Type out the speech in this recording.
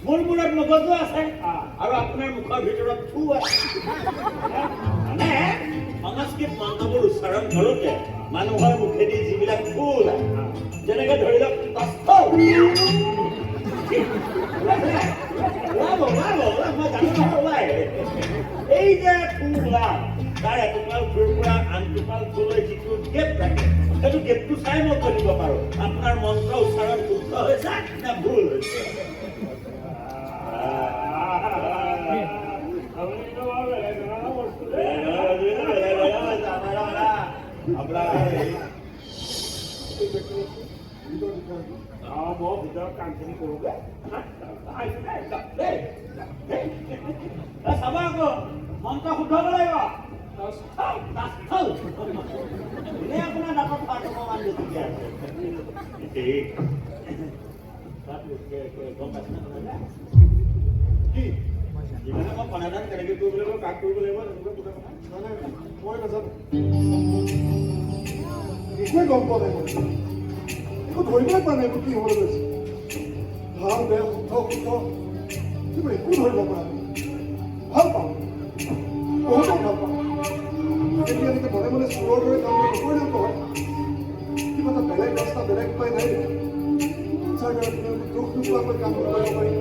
মোৰ মূৰত মগজু আছে আৰু আপোনাৰ মুখৰ ভিতৰত থু আছে মানে সংস্কৃত মন্ত্ৰবোৰ উচ্চাৰণ কৰোঁতে মানুহৰ মুখেদি যিবিলাক থু ওলায় যেনেকে ধৰি লওক এই যে থু ওলায় তাৰ এটোপাল থুৰ পৰা আন টোপাল থুলৈ যিটো গেপ থাকে সেইটো গেপটো চাই মই কৰিব পাৰোঁ আপোনাৰ মন্ত্ৰ উচ্চাৰণ শুদ্ধ হৈছে নে ভুল হৈছে মই ভিতৰত কামখিনি কৰোঁগৈ চাবা আকৌ মন্ত্ৰ শুদ্ধ হ'ব লাগিব এনে আপোনাৰ দাঁতত পাত অকণমান বেছিকৈ আছে গম পাইছে কি যিমানে মই সমাধান কেনেকৈ কৰিব লাগিব কাক কৰিব লাগিব তেনেকুৱা মই নাজানো একোৱে গম পোৱা নাই একো ধৰিবই পৰা নাই কি হ'বলৈ গৈছে ভাল বেয়া শুদ্ধ শুদ্ধ কিন্তু একো ধৰিব পৰা নাই ভাল পাওঁ বহুতো ভাল পাওঁ এতিয়া এনেকৈ মনে মনে চোৰৰ দৰে কাম নকৰিলেও নহয় কিবা এটা বেলেগ ৰাস্তা বেলেগ উপায় নাই চাগে দুখ নোপোৱাকৈ কাম কৰিব পাৰি